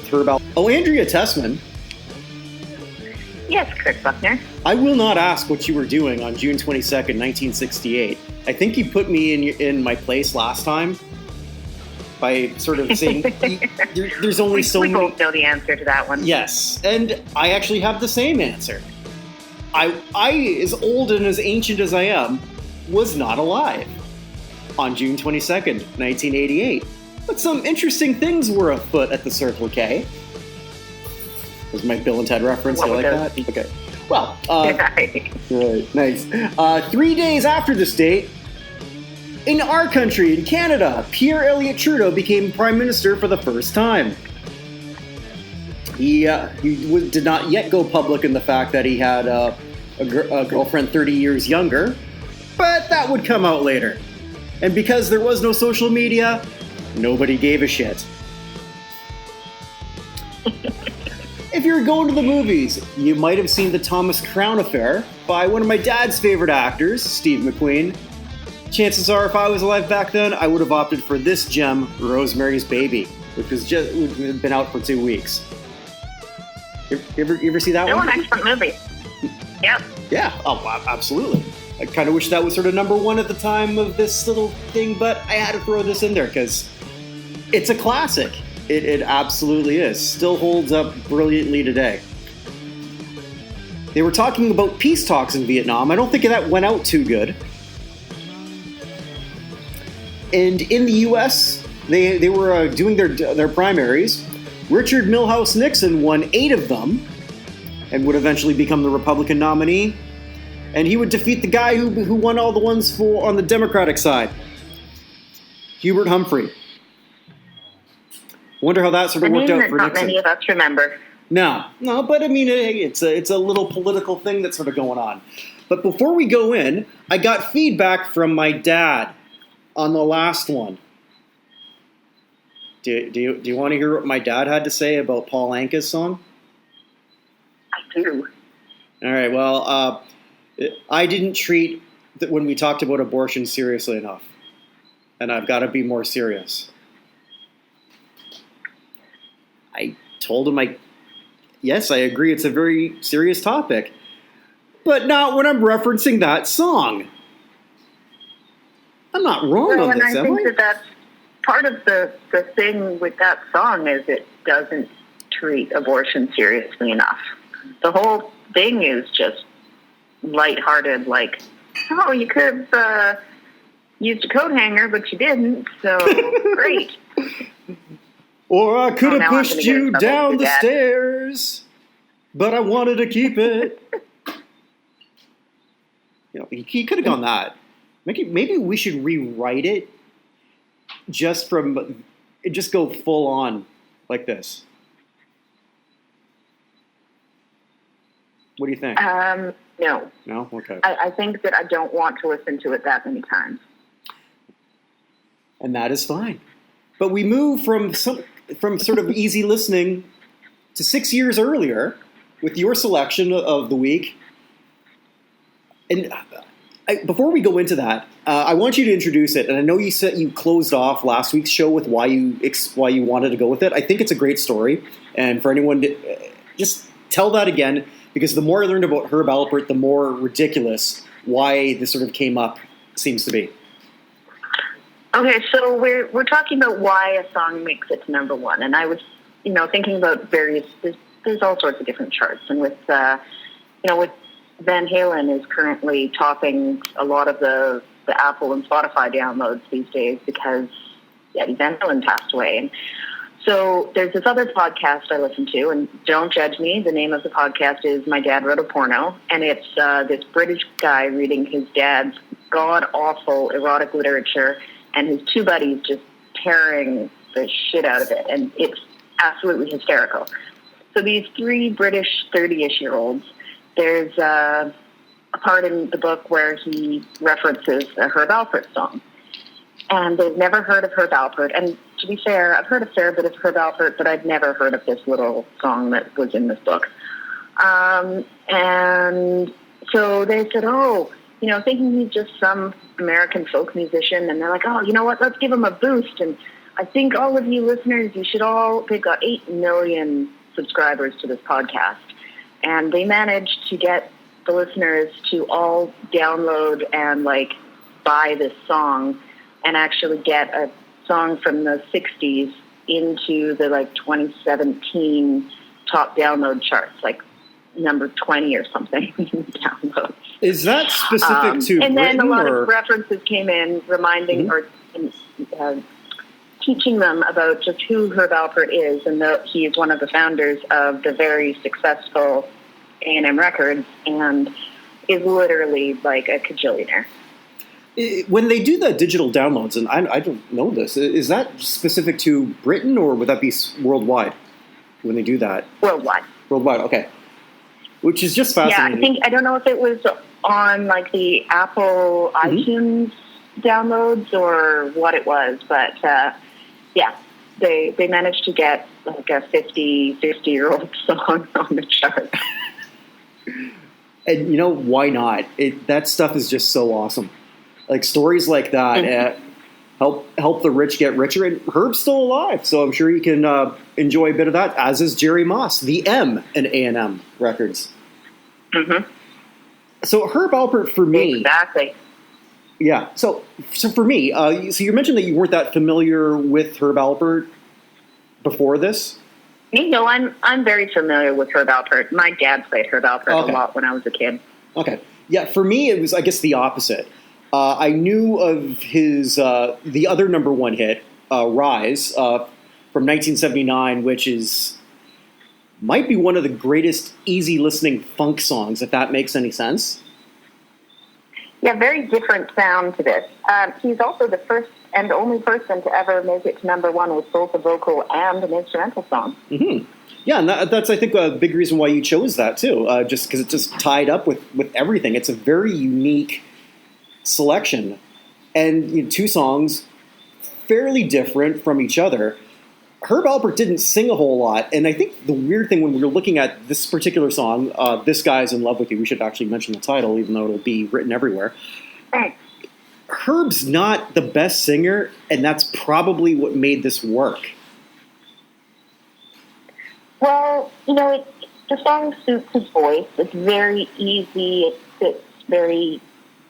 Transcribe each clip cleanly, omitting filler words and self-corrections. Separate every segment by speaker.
Speaker 1: Herb Alpert. Oh, Andrea Tessman.
Speaker 2: Yes, Kirk Buchner.
Speaker 1: I will not ask what you were doing on June 22nd, 1968. I think you put me in my place last time by sort of saying there's only so many.
Speaker 2: We both know the answer to that one.
Speaker 1: Yes, and I actually have the same answer. I, as old and as ancient as I am, was not alive on June 22nd, 1988. But some interesting things were afoot at the Circle K. Was my Bill and Ted reference? I like that? Okay. Well, right, nice. 3 days after this date, in our country, in Canada, Pierre Elliott Trudeau became Prime Minister for the first time. He did not yet go public in the fact that he had a girlfriend 30 years younger, but that would come out later. And because there was no social media, nobody gave a shit. If you're going to the movies, you might have seen the Thomas Crown Affair by one of my dad's favorite actors, Steve McQueen. Chances are, if I was alive back then, I would have opted for this gem, Rosemary's Baby, which had been out for 2 weeks. You ever see that one?
Speaker 2: An excellent movie. Yep.
Speaker 1: Yeah, absolutely. I kind of wish that was sort of number one at the time of this little thing, but I had to throw this in there because it's a classic. It absolutely is. Still holds up brilliantly today. They were talking about peace talks in Vietnam. I don't think that went out too good. And in the U.S., they were doing their primaries. Richard Milhouse Nixon won 8 of them and would eventually become the Republican nominee. And he would defeat the guy who won all the ones on the Democratic side, Hubert Humphrey. Wonder how that sort of worked out for Nixon.
Speaker 2: Not many of us remember.
Speaker 1: No, but I mean, it's a little political thing that's sort of going on. But before we go in, I got feedback from my dad on the last one. Do you want to hear what my dad had to say about Paul Anka's song?
Speaker 2: I do.
Speaker 1: All right. Well, I didn't treat when we talked about abortion seriously enough, and I've got to be more serious. I told him yes, I agree it's a very serious topic, but not when I'm referencing that song. I'm not wrong on this,
Speaker 2: am I? And I think that's part of the thing with that song is it doesn't treat abortion seriously enough. The whole thing is just lighthearted, like, oh, you could have used a coat hanger, but you didn't, so great.
Speaker 1: Or I could have pushed you down the stairs, but I wanted to keep it. He could have gone that. Maybe we should rewrite it just go full on like this. What do you think?
Speaker 2: No.
Speaker 1: No? Okay.
Speaker 2: I think that I don't want to listen to it that many times.
Speaker 1: And that is fine. But we move from sort of easy listening to 6 years earlier with your selection of the week. And before we go into that, I want you to introduce it. And I know you said you closed off last week's show with why you wanted to go with it. I think it's a great story. And for anyone to just tell that again, because the more I learned about Herb Alpert, the more ridiculous why this sort of came up seems to be.
Speaker 2: Okay, so we're talking about why a song makes it to number one, and I was, thinking about various. There's all sorts of different charts, and with with Van Halen is currently topping a lot of the Apple and Spotify downloads these days because Eddie Van Halen passed away, and so there's this other podcast I listen to, and don't judge me. The name of the podcast is My Dad Wrote a Porno, and it's this British guy reading his dad's god-awful erotic literature, and his 2 buddies just tearing the shit out of it, and it's absolutely hysterical. So these 3 British 30-ish-year-olds, there's a part in the book where he references a Herb Alpert song. And they've never heard of Herb Alpert. And to be fair, I've heard a fair bit of Herb Alpert, but I've never heard of this little song that was in this book. And so they said, thinking he's just some American folk musician. And they're like, oh, you know what? Let's give him a boost. And I think all of you listeners, they've got 8 million subscribers to this podcast. And they managed to get the listeners to all download and buy this song and actually get a song from the 60s into the 2017 top download charts, number 20 or something downloads.
Speaker 1: Is that specific to
Speaker 2: and
Speaker 1: Britain?
Speaker 2: then a lot of references came in reminding or teaching them about just who Herb Alpert is, and that he is one of the founders of the very successful A&M Records and is literally a cajillionaire.
Speaker 1: When they do the digital downloads, and I don't know this, is that specific to Britain or would that be worldwide when they do that?
Speaker 2: Worldwide.
Speaker 1: Worldwide, okay. Which is just fascinating.
Speaker 2: Yeah, I don't know if it was on the Apple iTunes downloads or what it was, but they managed to get a 50-year-old song on the chart.
Speaker 1: And why not? That stuff is just so awesome. Stories like that help the rich get richer, and Herb's still alive, so I'm sure you can enjoy a bit of that, as is Jerry Moss, the M in A&M Records. Mm-hmm. So Herb Alpert, for me...
Speaker 2: Exactly.
Speaker 1: Yeah, so for me, so you mentioned that you weren't that familiar with Herb Alpert before this?
Speaker 2: No, I'm very familiar with Herb Alpert. My dad played Herb Alpert a lot when I was a kid. Okay.
Speaker 1: Yeah, for me, it was, I guess, the opposite. I knew of his the other number one hit, Rise, from 1979, which might be one of the greatest easy listening funk songs, if that makes any sense.
Speaker 2: Yeah, very different sound to this. He's also the first and only person to ever make it to number one with both a vocal and an instrumental song.
Speaker 1: Mm-hmm. Yeah, and that's, I think, a big reason why you chose that, too, just because it's just tied up with everything. It's a very unique selection, and 2 songs fairly different from each other. Herb Alpert didn't sing a whole lot, and I think the weird thing when we were looking at this particular song, This Guy's in Love with You, we should actually mention the title, even though it'll be written everywhere. Herb's not the best singer, and that's probably what made this work.
Speaker 2: Well, the song suits his voice. It's very easy. It fits very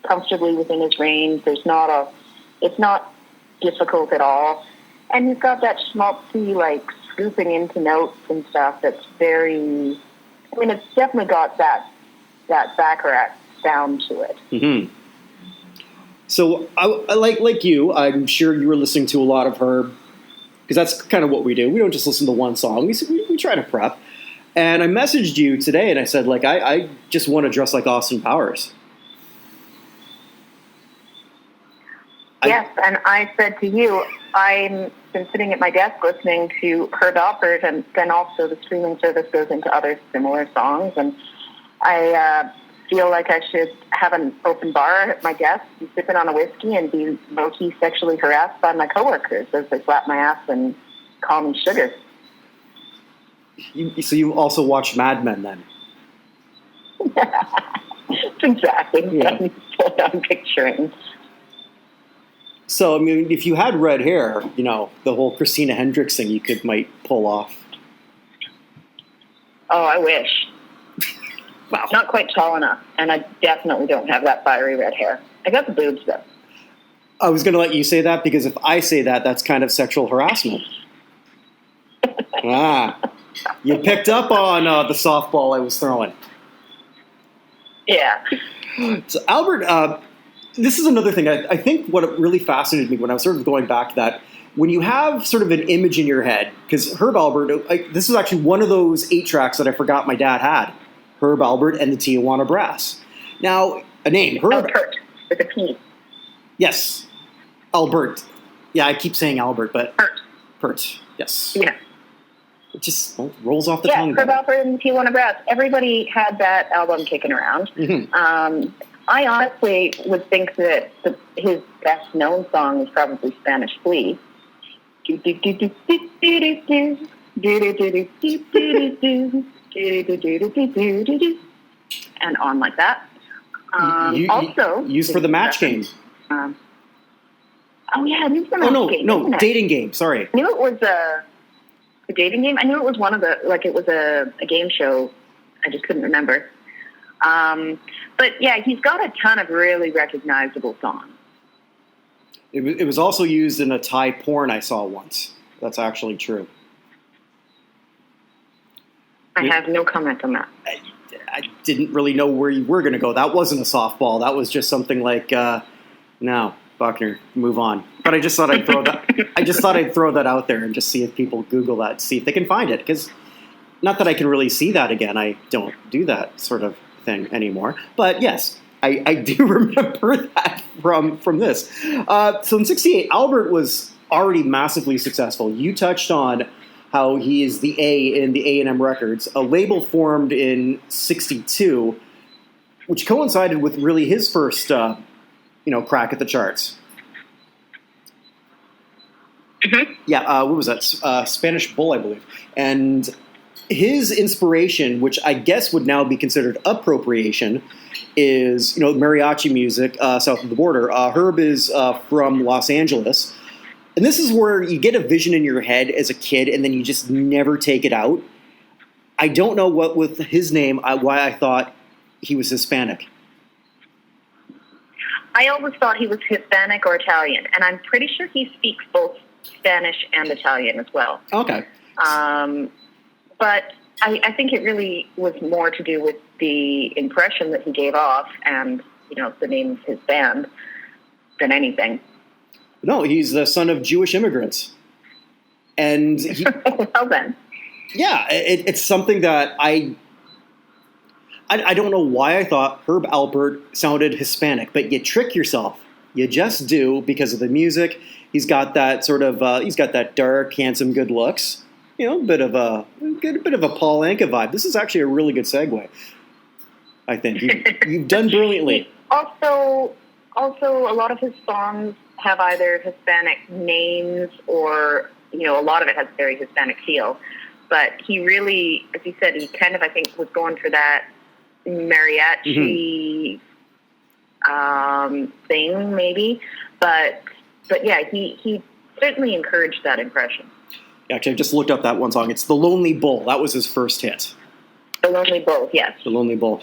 Speaker 2: comfortably within his range. It's not difficult at all. And he's got that schmaltzy, scooping into notes and stuff that's very... it's definitely got that Baccarat sound to it. Mm-hmm.
Speaker 1: So, I like you, I'm sure you were listening to a lot of Herb, because that's kind of what we do. We don't just listen to one song. We try to prep. And I messaged you today, and I said, I just want to dress like Austin Powers.
Speaker 2: Yes, and I said to you, I've been sitting at my desk listening to Herb Alpert, and then also the streaming service goes into other similar songs, and I feel like I should have an open bar at my desk, be sipping on a whiskey, and be low-key sexually harassed by my coworkers as they slap my ass and call me sugar.
Speaker 1: So you also watched Mad Men, then?
Speaker 2: Exactly what I'm picturing.
Speaker 1: So, if you had red hair, the whole Christina Hendricks thing might pull off.
Speaker 2: Oh, I wish. Wow. Not quite tall enough, and I definitely don't have that fiery red hair. I got the boobs, though.
Speaker 1: I was going to let you say that, because if I say that, that's kind of sexual harassment. You picked up on the softball I was throwing.
Speaker 2: Yeah.
Speaker 1: So, Albert, this is another thing. I think what really fascinated me when I was sort of going back to that, when you have sort of an image in your head, because Herb Alpert, this is actually one of those 8 tracks that I forgot my dad had. Herb Alpert and the Tijuana Brass. Now, a name. Herb.
Speaker 2: Albert, with a P.
Speaker 1: Yes. Albert. Yeah, I keep saying Albert, but... Pert. Yes.
Speaker 2: Yeah.
Speaker 1: It just rolls off the tongue.
Speaker 2: Yeah, Herb Alpert and the Tijuana Brass. Everybody had that album kicking around. Mm-hmm. I honestly would think that his best-known song is probably Spanish Flea. And on like that. Also,
Speaker 1: used for the match game.
Speaker 2: Oh, yeah, this is the
Speaker 1: no, Dating Game, sorry.
Speaker 2: I knew it was a dating game. I knew it was one of the, it was a game show. I just couldn't remember. But, yeah, he's got a ton of really recognizable songs.
Speaker 1: It was also used in a Thai porn I saw once. That's actually true.
Speaker 2: I have no comment on that.
Speaker 1: I didn't really know where you were going to go. That wasn't a softball. That was just something like, no, Buchner, move on. But I just thought I'd throw that. I just thought I'd throw that out there and just see if people Google that, see if they can find it. Because not that I can really see that again. I don't do that sort of thing anymore. But yes, I do remember that from this. So in '68, Albert was already massively successful. You touched on how he is the A in the A&M Records, a label formed in '62, which coincided with really his first, crack at the charts.
Speaker 2: Mm-hmm.
Speaker 1: Yeah, what was that? Spanish Bull, I believe. And his inspiration, which I guess would now be considered appropriation, is mariachi music south of the border. Herb is from Los Angeles. And this is where you get a vision in your head as a kid, and then you just never take it out. I don't know what with his name, why I thought he was Hispanic.
Speaker 2: I always thought he was Hispanic or Italian, and I'm pretty sure he speaks both Spanish and Italian as well.
Speaker 1: Okay.
Speaker 2: But I think it really was more to do with the impression that he gave off and, the name of his band than anything.
Speaker 1: No, he's the son of Jewish immigrants. And
Speaker 2: well then.
Speaker 1: Yeah, it's something that I don't know why I thought Herb Alpert sounded Hispanic, but you trick yourself. You just do because of the music. He's got that sort of he's got that dark, handsome, good looks. Bit of a Paul Anka vibe. This is actually a really good segue. I think you've done brilliantly.
Speaker 2: Also, a lot of his songs have either Hispanic names or, a lot of it has a very Hispanic feel. But he really, as you said, he kind of, I think, was going for that mariachi thing, maybe. But yeah, he certainly encouraged that impression.
Speaker 1: Actually, I just looked up that one song. It's The Lonely Bull. That was his first hit.
Speaker 2: The Lonely Bull, yes.
Speaker 1: The Lonely Bull.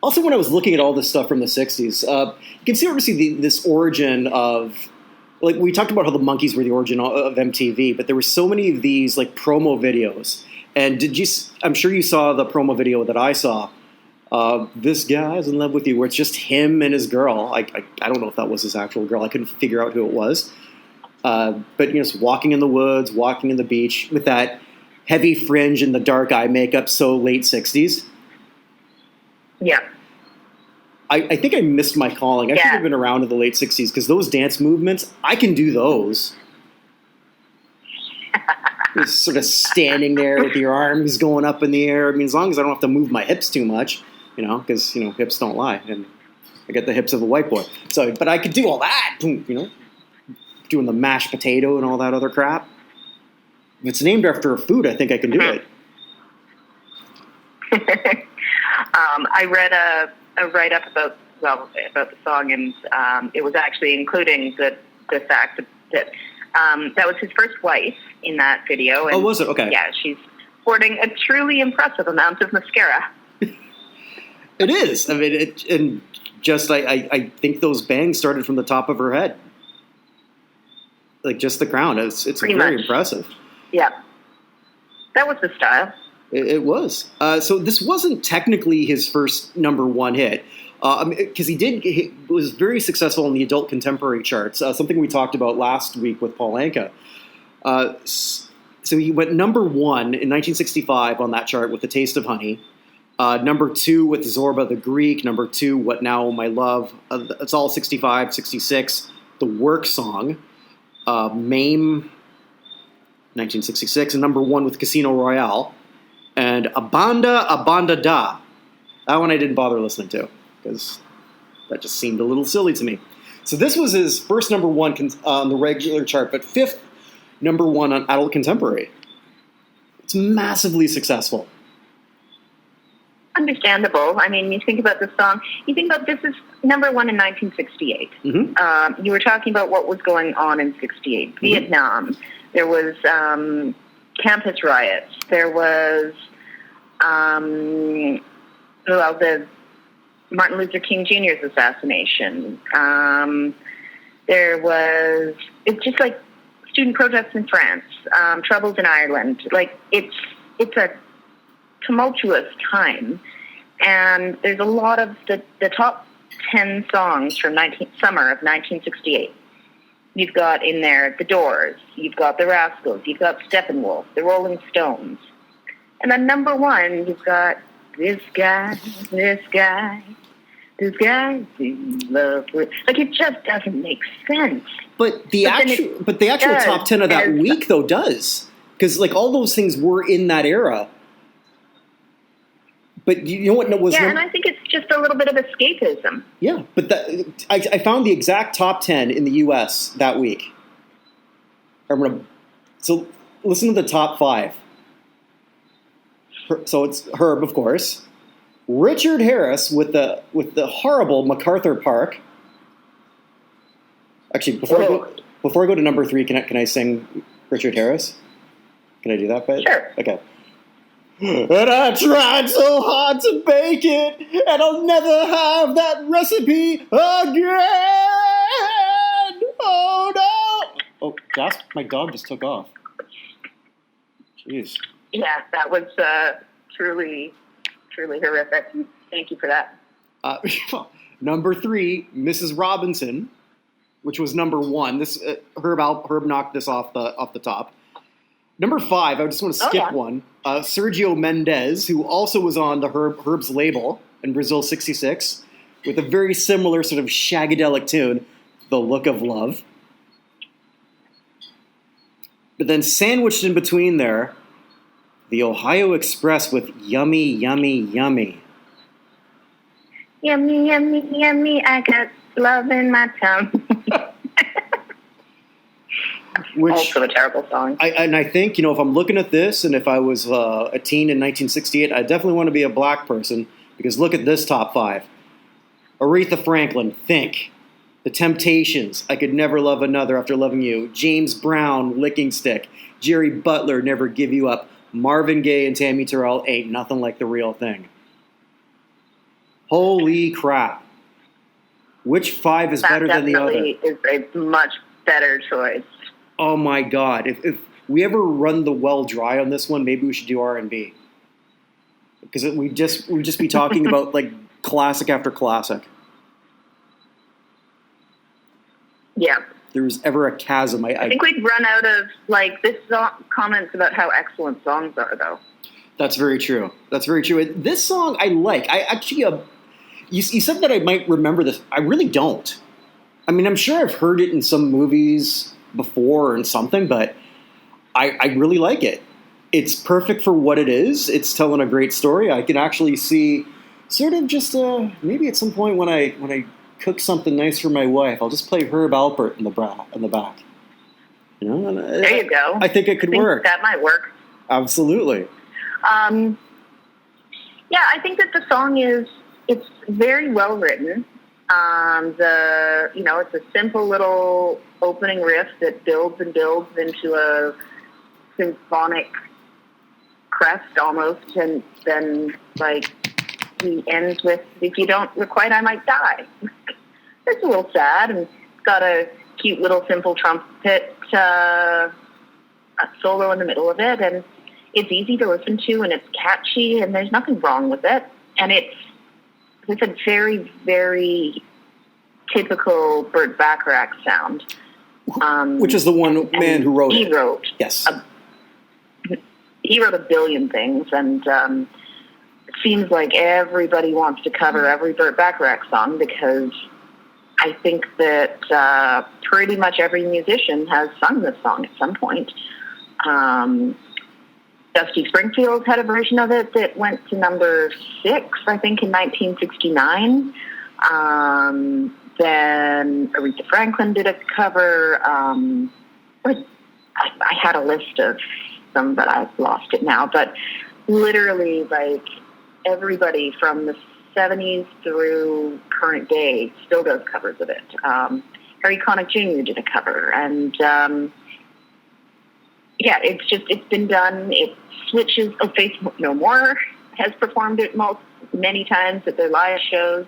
Speaker 1: Also, when I was looking at all this stuff from the 60s, you can see this origin of, we talked about how the Monkees were the origin of MTV, but there were so many of these, promo videos. And I'm sure you saw the promo video that I saw, This Guy's in Love With You, where it's just him and his girl. I don't know if that was his actual girl. I couldn't figure out who it was. But, just walking in the woods, walking in the beach with that heavy fringe and the dark eye makeup, so late 60s.
Speaker 2: Yeah.
Speaker 1: I think I missed my calling. I should have been around in the late 60s because those dance movements, I can do those. Just sort of standing there with your arms going up in the air. I mean, as long as I don't have to move my hips too much, because, hips don't lie. And I got the hips of a white boy. So, but I could do all that, doing the mashed potato and all that other crap. If it's named after a food, I think I can do it.
Speaker 2: I read a write-up about the song, and it was actually including the fact that that was his first wife in that video. And,
Speaker 1: was it? Okay.
Speaker 2: Yeah, she's sporting a truly impressive amount of mascara.
Speaker 1: It is. I mean, I think those bangs started from the top of her head. Just the crown. It's very impressive. Yeah.
Speaker 2: That was the style.
Speaker 1: It was. So this wasn't technically his first number one hit, because he was very successful in the adult contemporary charts, something we talked about last week with Paul Anka. So he went number one in 1965 on that chart with The Taste of Honey, number two with Zorba the Greek, number two, What Now, My Love. It's all 65, 66. The Work Song, Mame, 1966, and number one with Casino Royale. And A Banda Da. That one I didn't bother listening to because that just seemed a little silly to me. So this was his first number one on the regular chart, but fifth number one on adult contemporary. It's massively successful.
Speaker 2: understandable. I mean, you think about the song, you think about this is number one in 1968. You were talking about what was going on in 68. Vietnam. There was campus riots. There was the Martin Luther King Jr.'s assassination. There was, it's just like student protests in France, troubles in Ireland. Like, it's a tumultuous time, and there's a lot of the top 10 songs from summer of 1968. You've got in there The Doors, you've got The Rascals, you've got Steppenwolf, The Rolling Stones, and then number one, you've got this guy's in love with. Like, it just doesn't make sense.
Speaker 1: But the actual top 10 of that week though does, because like all those things were in that era. But you know what was?
Speaker 2: Yeah, and I think it's just a little bit of escapism.
Speaker 1: Yeah, but I found the exact top 10 in the U.S. that week. So listen to the top 5. So it's Herb, of course. Richard Harris with the horrible MacArthur Park. Actually, before I go to number 3, can I sing Richard Harris? Can I do that bit?
Speaker 2: Sure.
Speaker 1: Okay. And I tried so hard to bake it, and I'll never have that recipe again. Oh no! Oh, my dog just took off. Jeez.
Speaker 2: Yeah, that was truly horrific. Thank you for that.
Speaker 1: Number 3, Mrs. Robinson, which was number 1. This Herb knocked this off the top. Number 5, I just want to skip one. Sergio Mendes, who also was on the Herb's label in Brazil '66, with a very similar sort of shagadelic tune, "The Look of Love." But then sandwiched in between there, the Ohio Express with "Yummy, Yummy, Yummy."
Speaker 2: Yummy, yummy, yummy, I got love in my tongue.
Speaker 1: Which,
Speaker 2: also a terrible song.
Speaker 1: I think, if I'm looking at this, and if I was a teen in 1968, I definitely want to be a black person, because look at this top 5. Aretha Franklin, Think. The Temptations, I Could Never Love Another After Loving You. James Brown, Licking Stick. Jerry Butler, Never Give You Up. Marvin Gaye and Tammy Terrell, Ain't Nothing Like the Real Thing. Holy crap. Which 5 is better than the other?
Speaker 2: That definitely is a much better choice.
Speaker 1: Oh my God! If we ever run the well dry on this one, maybe we should do R&B, because we'd just be talking about like classic after classic.
Speaker 2: Yeah.
Speaker 1: If there was ever a chasm. I
Speaker 2: think we'd run out of comments about how excellent songs are, though.
Speaker 1: That's very true. That's very true. This song I like. I actually, you said that I might remember this. I really don't. I mean, I'm sure I've heard it in some movies before and something, but I really like it. It's perfect for what it is. It's telling a great story. I can actually see sort of just maybe at some point when I cook something nice for my wife, I'll just play Herb Alpert in the back.
Speaker 2: There you go.
Speaker 1: I think it could work.
Speaker 2: That might work.
Speaker 1: Absolutely.
Speaker 2: Yeah, I think that the song it's very well written. It's a simple little opening riff that builds and builds into a symphonic crest almost, and then he ends with, "If you don't requite, I might die." It's a little sad, and it's got a cute little simple trumpet a solo in the middle of it, and it's easy to listen to, and it's catchy, and there's nothing wrong with it, and it's a very, very typical Burt Bacharach sound.
Speaker 1: Which is the one man who wrote it.
Speaker 2: He wrote.
Speaker 1: Yes.
Speaker 2: He wrote a billion things, and it seems like everybody wants to cover every Burt Bacharach song, because I think that pretty much every musician has sung this song at some point. Dusty Springfield had a version of it that went to number 6, I think, in 1969. Then Aretha Franklin did a cover. I had a list of them, but I've lost it now. But literally, everybody from the 70s through current day still does covers of it. Harry Connick Jr. did a cover, and it's been done. It switches. Faith No More has performed it many times at their live shows.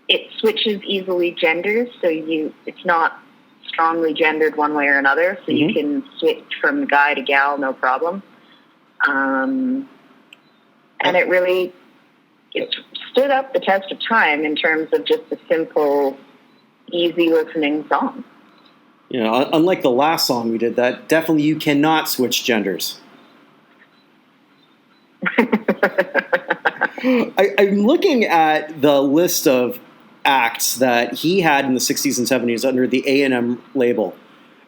Speaker 2: It switches easily genders, so it's not strongly gendered one way or another, so you can switch from guy to gal, no problem. And it stood up the test of time in terms of just a simple, easy listening song.
Speaker 1: You know, unlike the last song we did, that definitely you cannot switch genders. I'm looking at the list of acts that he had in the 60s and 70s under the A&M label.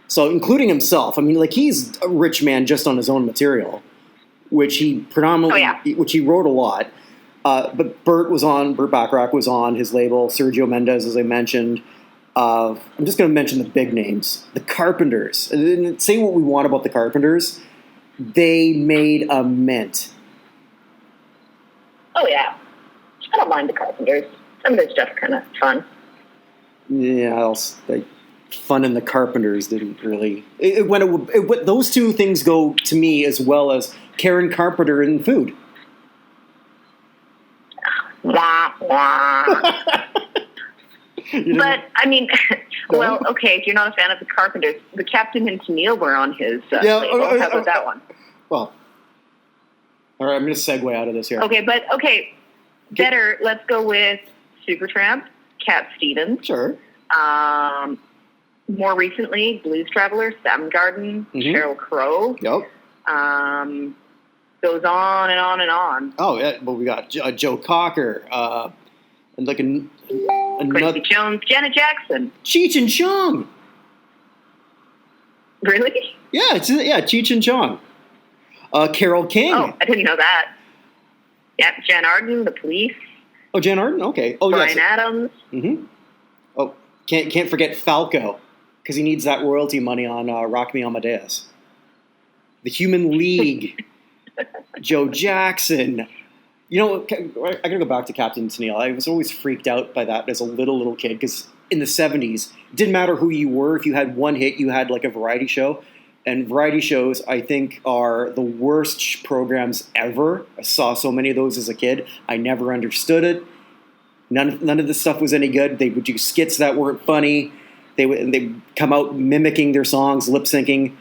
Speaker 1: So including himself. I mean, like, he's a rich man just on his own material, which he predominantly, which he wrote a lot. But Burt Bacharach was on his label, Sergio Mendes, as I mentioned. I'm just going to mention the big names. The Carpenters. And say what we want about the Carpenters, they made a mint.
Speaker 2: Oh, yeah. I don't mind the Carpenters. Some of their stuff kind of fun.
Speaker 1: Yeah, fun in the Carpenters didn't really... those two things go to me as well as Karen Carpenter and food.
Speaker 2: Wah, wah. But, I mean, well, okay, if you're not a fan of the Carpenters, the Captain and Tennille were on his label. How about that one?
Speaker 1: Well, all right, I'm going to segue out of this here.
Speaker 2: Okay, better, let's go with Supertramp, Cat Stevens.
Speaker 1: Sure.
Speaker 2: More recently, Blues Traveler, Soundgarden, Sheryl Crow.
Speaker 1: Yep.
Speaker 2: Goes on and on and on.
Speaker 1: Oh, yeah, well, we got Joe Cocker, and like another...
Speaker 2: Quincy Jones, Janet Jackson.
Speaker 1: Cheech and Chong.
Speaker 2: Really?
Speaker 1: Yeah, Cheech and Chong. Carole King.
Speaker 2: Oh, I didn't know that. Yeah, Jan Arden, The Police.
Speaker 1: Oh, Jan Arden? Okay. Oh,
Speaker 2: Bryan Adams.
Speaker 1: Mm-hmm. Oh, can't forget Falco, because he needs that royalty money on Rock Me Amadeus. The Human League. Joe Jackson. You know, I got to go back to Captain Tennille. I was always freaked out by that as a little kid, because in the 70s, it didn't matter who you were. If you had one hit, you had like a variety show. And variety shows, I think, are the worst programs ever. I saw so many of those as a kid. I never understood it. None of this stuff was any good. They would do skits that weren't funny. They'd come out mimicking their songs, lip syncing.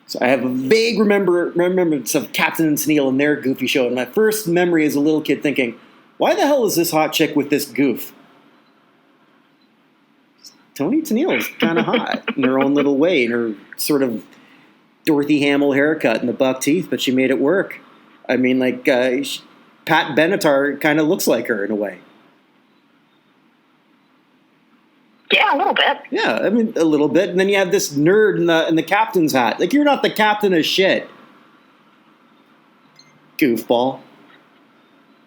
Speaker 1: So I have a vague remembrance of Captain and Tennille and their goofy show. And my first memory as a little kid thinking, why the hell is this hot chick with this goof? Toni Tennille is kind of hot in her own little way, in her sort of Dorothy Hamill haircut and the buck teeth, but she made it work. I mean, like, Pat Benatar kind of looks like her in a way.
Speaker 2: Yeah, a little bit.
Speaker 1: Yeah, I mean, a little bit. And then you have this nerd in the captain's hat. Like, you're not the captain of shit. Goofball.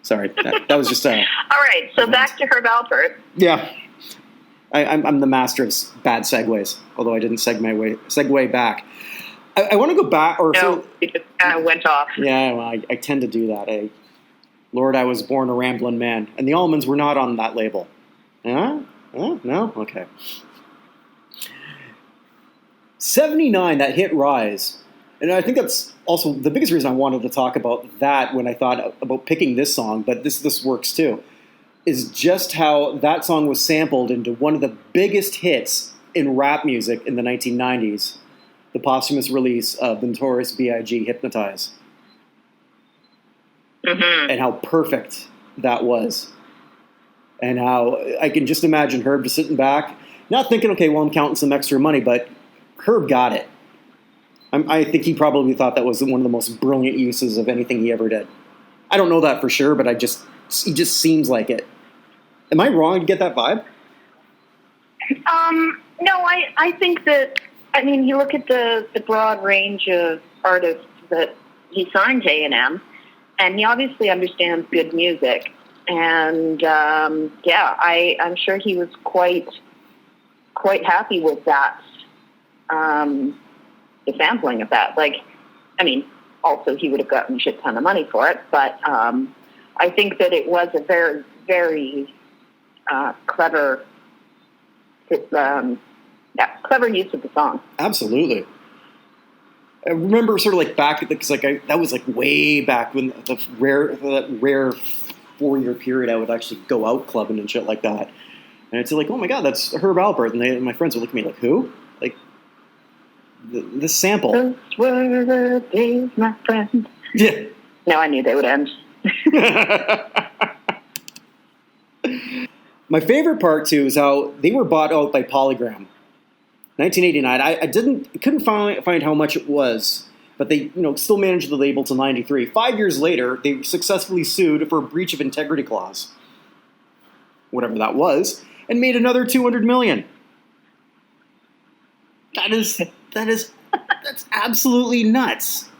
Speaker 1: Sorry, that was just a...
Speaker 2: All right, so back to Herb Alpert.
Speaker 1: Yeah. I'm the master of bad segues, although I didn't segue back. I want to go back...
Speaker 2: It just kind of went off.
Speaker 1: Yeah, well, I tend to do that. Lord, I was born a rambling man. And the Allmans were not on that label. Huh? Oh, no? Okay. 79, that hit Rise. And I think that's also the biggest reason I wanted to talk about that when I thought about picking this song, but this works too, is just how that song was sampled into one of the biggest hits in rap music in the 1990s, the posthumous release of the Notorious B.I.G. Hypnotize. Mm-hmm. And how perfect that was. And how I can just imagine Herb just sitting back, not thinking, okay, well, I'm counting some extra money, but Herb got it. I think he probably thought that was one of the most brilliant uses of anything he ever did. I don't know that for sure, but he just seems like it. Am I wrong to get that vibe?
Speaker 2: No, I think that, I mean, you look at the broad range of artists that he signed to A&M, and he obviously understands good music. And, I'm sure he was quite happy with that, the sampling of that. Like, I mean, also he would have gotten a shit ton of money for it. But I think that it was a very, very clever use of the song.
Speaker 1: Absolutely. I remember sort of like back, because that was like way back when that rare 4-year period I would actually go out clubbing and shit like that. And I'd say like, oh my God, that's Herb Alpert. And my friends would look at me like, who? Like, this sample.
Speaker 2: Those were the days, my friend.
Speaker 1: Yeah.
Speaker 2: No, I knew they would end.
Speaker 1: My favorite part too is how they were bought out by Polygram. 1989. I couldn't find how much it was, but they still managed the label till 93. 5 years later, they successfully sued for a breach of integrity clause, whatever that was, and made another $200 million. That's absolutely nuts.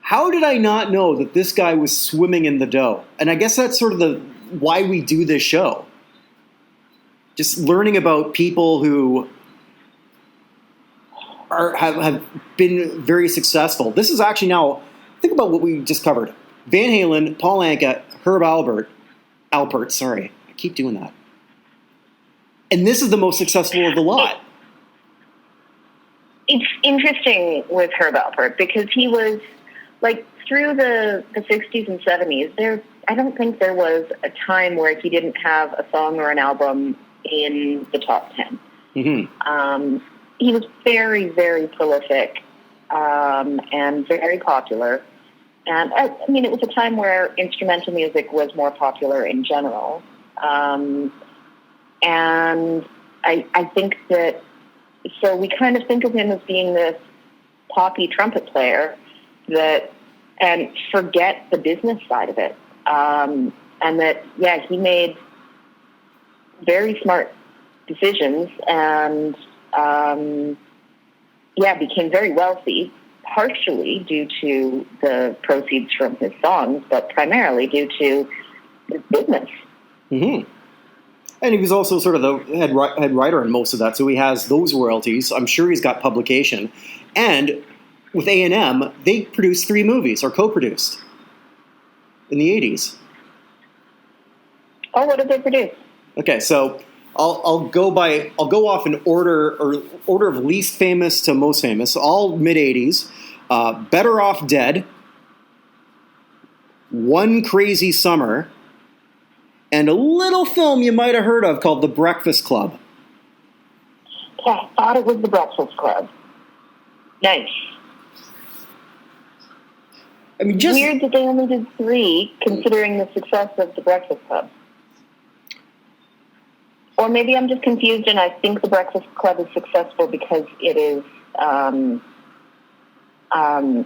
Speaker 1: How did I not know that this guy was swimming in the dough? And I guess that's sort of why we do this show. Just learning about people who have been very successful. This is actually now, think about what we just covered. Van Halen, Paul Anka, Herb Alpert, sorry. I keep doing that. And this is the most successful of the lot.
Speaker 2: It's interesting with Herb Alpert because he was, like, through the 60s and 70s, I don't think there was a time where he didn't have a song or an album in the top 10. Mm-hmm. He was very, very prolific and very popular. And, I mean, it was a time where instrumental music was more popular in general. And I think that, so we kind of think of him as being this poppy trumpet player and forget the business side of it. And that, yeah, he made very smart decisions and, became very wealthy, partially due to the proceeds from his songs, but primarily due to his business. Mm-hmm.
Speaker 1: And he was also sort of the head writer in most of that, so he has those royalties. I'm sure he's got publication. And with A&M, they produced 3 movies, or co-produced, in the 80s.
Speaker 2: Oh, what did they produce?
Speaker 1: Okay, so I'll go off in order of least famous to most famous, all mid-80s. Better Off Dead, One Crazy Summer, and a little film you might have heard of called The Breakfast Club.
Speaker 2: Yeah, I thought it was The Breakfast Club. Nice.
Speaker 1: I mean,
Speaker 2: weird that they only did 3, considering the success of The Breakfast Club. Or maybe I'm just confused, and I think The Breakfast Club is successful because it is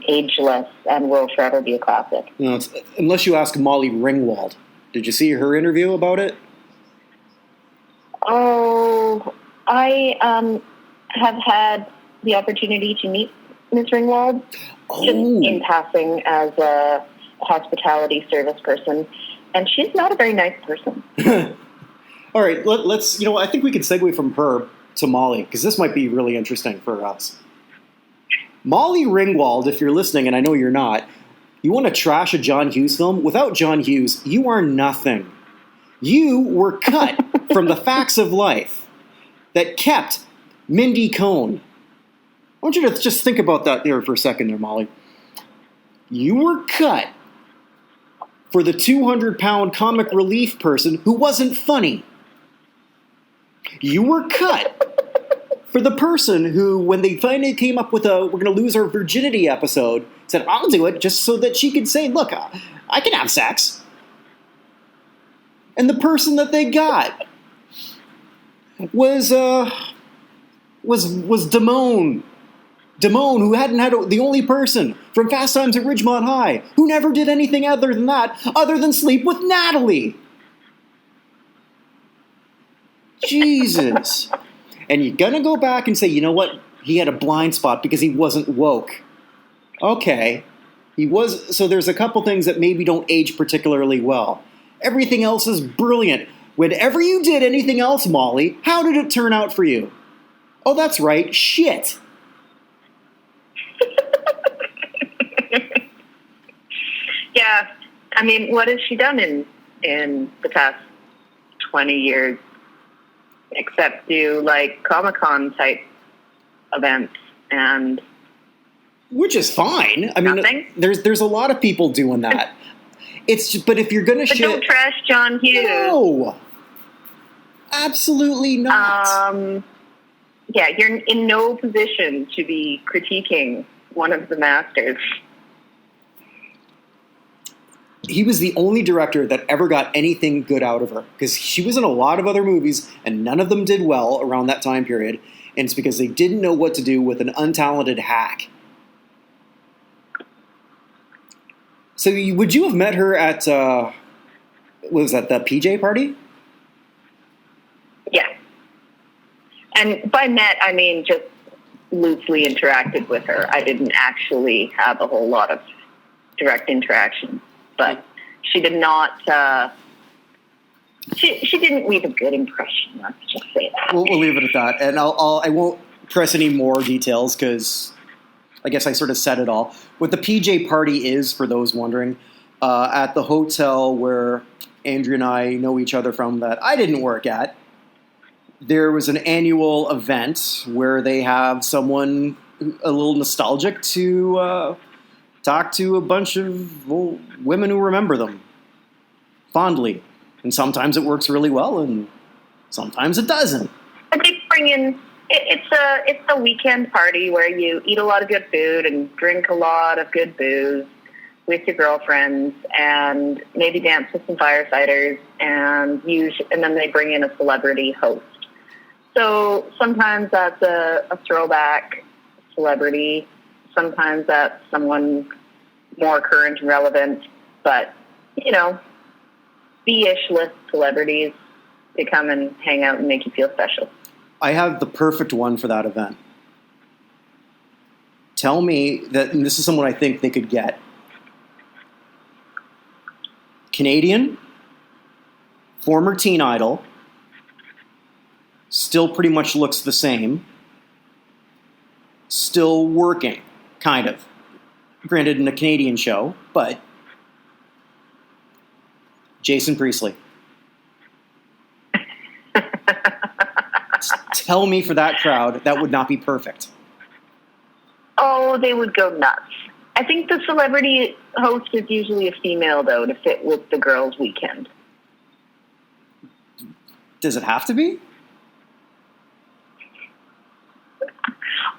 Speaker 2: ageless and will forever be a classic.
Speaker 1: No, unless you ask Molly Ringwald. Did you see her interview about it?
Speaker 2: Oh, I have had the opportunity to meet Ms. Ringwald just in passing as a hospitality service person, and she's not a very nice person.
Speaker 1: All right, let's. I think we can segue from her to Molly because this might be really interesting for us. Molly Ringwald, if you're listening, and I know you're not. You want to trash a John Hughes film? Without John Hughes, you are nothing. You were cut from the facts of life that kept Mindy Cohn. I want you to just think about that there for a second there, Molly. You were cut for the 200-pound comic relief person who wasn't funny. You were cut for the person who, when they finally came up with we're going to lose our virginity episode, said, I'll do it just so that she could say, look, I can have sex. And the person that they got was Damone. Damone, who hadn't had the only person from Fast Times at Ridgemont High who never did anything other than that, other than sleep with Natalie. Jesus. And you're going to go back and say, you know what? He had a blind spot because he wasn't woke. Okay. He was. So there's a couple things that maybe don't age particularly well. Everything else is brilliant. Whenever you did anything else, Molly, how did it turn out for you? Oh, that's right. Shit.
Speaker 2: Yeah. I mean, what has she done in the past 20 years except do like Comic-Con type events and
Speaker 1: which is fine. I mean,
Speaker 2: nothing?
Speaker 1: there's a lot of people doing that. It's just, but if you're gonna shit,
Speaker 2: don't trash John Hughes.
Speaker 1: No, absolutely not.
Speaker 2: Yeah, you're in no position to be critiquing one of the masters.
Speaker 1: He was the only director that ever got anything good out of her, because she was in a lot of other movies and none of them did well around that time period, and it's because they didn't know what to do with an untalented hack. So would you have met her at, what was that, the PJ party?
Speaker 2: Yeah. And by met, I mean just loosely interacted with her. I didn't actually have a whole lot of direct interaction. But she did not, she didn't leave a good impression, let's just say that.
Speaker 1: We'll leave it at that. And I won't press any more details because I guess I sort of said it all. What the PJ party is, for those wondering, at the hotel where Andrea and I know each other from that I didn't work at, there was an annual event where they have someone a little nostalgic to talk to a bunch of women who remember them fondly. And sometimes it works really well, and sometimes it doesn't.
Speaker 2: But they bring in, it's a weekend party where you eat a lot of good food and drink a lot of good booze with your girlfriends and maybe dance with some firesiders, and then they bring in a celebrity host. So sometimes that's a throwback celebrity. Sometimes that's someone more current and relevant, but, B-ish list celebrities to come and hang out and make you feel special.
Speaker 1: I have the perfect one for that event. Tell me that, and this is someone I think they could get. Canadian, former teen idol, still pretty much looks the same, still working, kind of. Granted, in a Canadian show, but Jason Priestley. Tell me, for that crowd, that would not be perfect.
Speaker 2: Oh, they would go nuts. I think the celebrity host is usually a female, though, to fit with the girls' weekend.
Speaker 1: Does it have to be?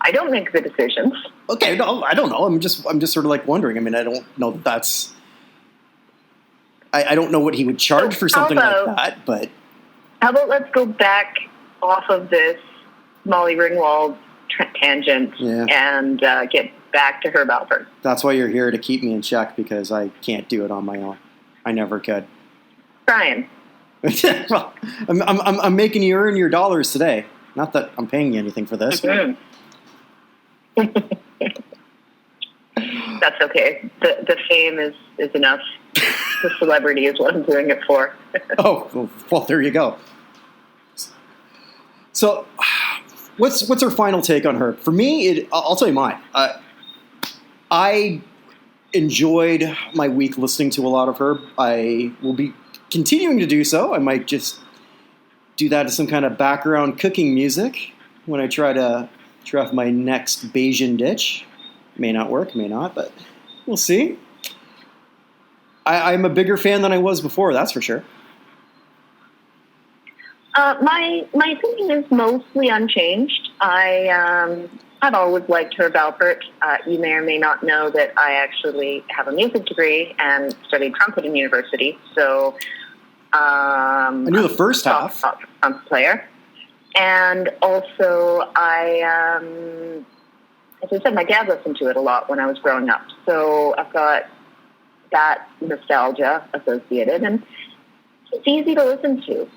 Speaker 2: I don't make the decisions.
Speaker 1: Okay, no, I don't know. I'm just sort of like wondering. I mean, I don't know that that's. I don't know what he would charge for something like that, but.
Speaker 2: How about let's go back off of this Molly Ringwald tangent and get back to Herb Alpert.
Speaker 1: That's why you're here, to keep me in check, because I can't do it on my own. I never could.
Speaker 2: Brian.
Speaker 1: Well, I'm making you earn your dollars today. Not that I'm paying you anything for this.
Speaker 2: Mm-hmm. That's okay. The fame is enough. The celebrity is what I'm doing it for.
Speaker 1: Oh, well, there you go. So, what's our final take on her? For me, I'll tell you mine. I enjoyed my week listening to a lot of her. I will be continuing to do so. I might just do that as some kind of background cooking music when I try to draft my next Bayesian dish. May not work, may not, but we'll see. I'm a bigger fan than I was before, that's for sure.
Speaker 2: My opinion is mostly unchanged. I've always liked Herb Alpert. You may or may not know that I actually have a music degree and studied trumpet in university. So I
Speaker 1: knew the first half.
Speaker 2: Trumpet player, and also as I said, my dad listened to it a lot when I was growing up. So I've got that nostalgia associated, and it's easy to listen to.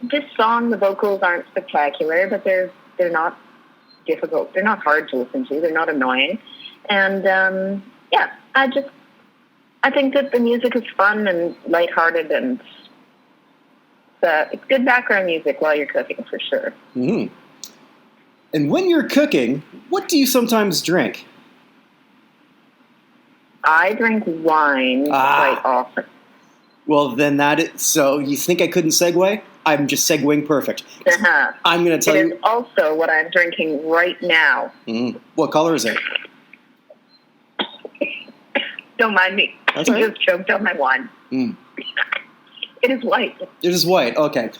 Speaker 2: This song, the vocals aren't spectacular, but they're not difficult. They're not hard to listen to. They're not annoying. And, I think that the music is fun and lighthearted, and it's good background music while you're cooking, for sure.
Speaker 1: Mm-hmm. And when you're cooking, what do you sometimes drink?
Speaker 2: I drink wine quite often.
Speaker 1: Well, then so you think I couldn't segue? I'm just segueing perfect.
Speaker 2: Uh-huh.
Speaker 1: I'm going to tell you.
Speaker 2: It is also what I'm drinking right now.
Speaker 1: What color is it?
Speaker 2: Don't mind me.
Speaker 1: That's
Speaker 2: I
Speaker 1: right.
Speaker 2: just choked on my wine. It is white.
Speaker 1: It is white. Okay.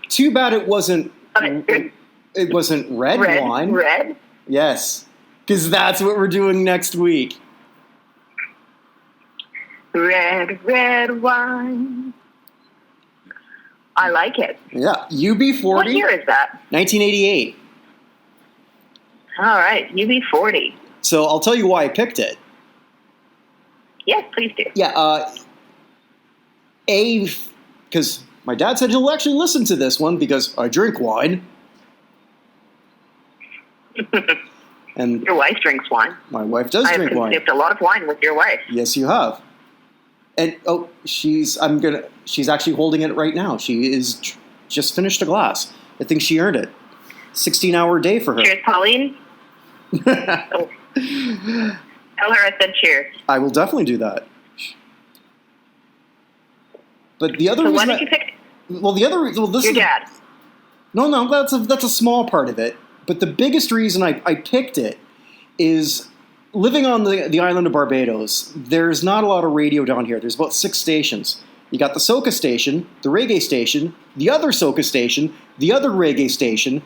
Speaker 1: Too bad it wasn't. It wasn't red wine.
Speaker 2: Red?
Speaker 1: Yes, because that's what we're doing next week.
Speaker 2: Red wine. I like it.
Speaker 1: Yeah, UB40.
Speaker 2: What year is that?
Speaker 1: 1988.
Speaker 2: All right, UB40.
Speaker 1: So I'll tell you why I picked it.
Speaker 2: Yes, please do.
Speaker 1: Yeah, because my dad said he'll actually listen to this one because I drink wine. And
Speaker 2: your wife drinks wine.
Speaker 1: My wife does drink wine.
Speaker 2: I've consumed a lot of wine with your wife.
Speaker 1: Yes, you have. And she's actually holding it right now. She is just finished a glass. I think she earned it. 16-hour day for her.
Speaker 2: Cheers, Pauline. Oh. Tell her I said cheers.
Speaker 1: I will definitely do that. But the other
Speaker 2: so
Speaker 1: reason
Speaker 2: why did you pick?
Speaker 1: This
Speaker 2: your dad.
Speaker 1: No, that's a small part of it. But the biggest reason I picked it is living on the island of Barbados. There's not a lot of radio down here. There's about 6 stations. You got the soca station, the reggae station, the other soca station, the other reggae station,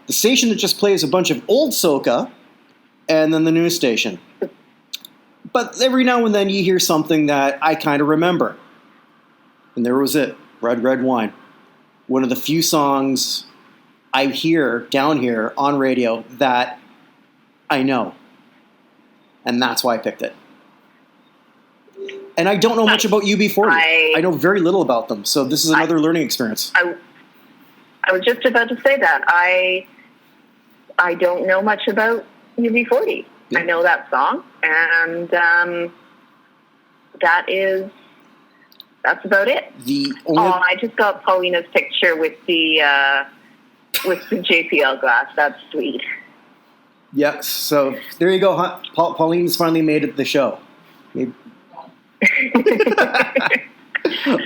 Speaker 1: the station that just plays a bunch of old soca, and then the news station. But every now and then you hear something that I kind of remember. And there was it, Red Wine. One of the few songs I hear down here on radio that I know. And that's why I picked it. And I don't know much about UB40. I know very little about them. So this is another learning experience.
Speaker 2: I was just about to say that. I don't know much about UB40. Yeah. I know that song. And that's about it. I just got Paulina's picture with the JPL glass. That's sweet.
Speaker 1: Yes, so there you go. Pauline's finally made it to the show.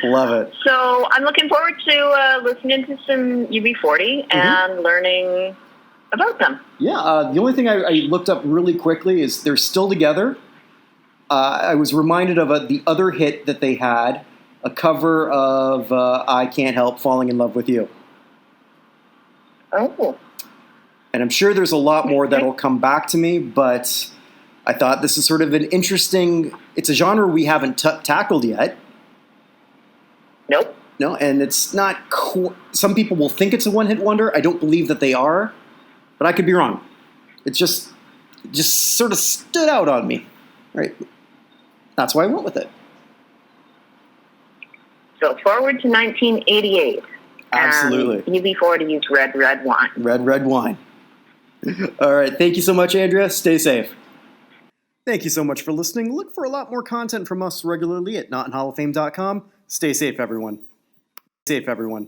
Speaker 1: Love it.
Speaker 2: So I'm looking forward to listening to some UB40 and learning about them.
Speaker 1: Yeah, the only thing I looked up really quickly is they're still together. I was reminded of the other hit that they had, a cover of I Can't Help Falling in Love with You.
Speaker 2: Oh.
Speaker 1: And I'm sure there's a lot more that'll come back to me, but I thought this is sort of an interesting... It's a genre we haven't tackled yet.
Speaker 2: Nope.
Speaker 1: No, and it's not... Some people will think it's a one-hit wonder. I don't believe that they are, but I could be wrong. It just sort of stood out on me. Right. That's why I went with it.
Speaker 2: So forward to 1988.
Speaker 1: Absolutely.
Speaker 2: UB40 used red wine.
Speaker 1: Red wine. All right. Thank you so much, Andrea. Stay safe. Thank you so much for listening. Look for a lot more content from us regularly at notinhalloffame.com. Stay safe, everyone. Safe, everyone.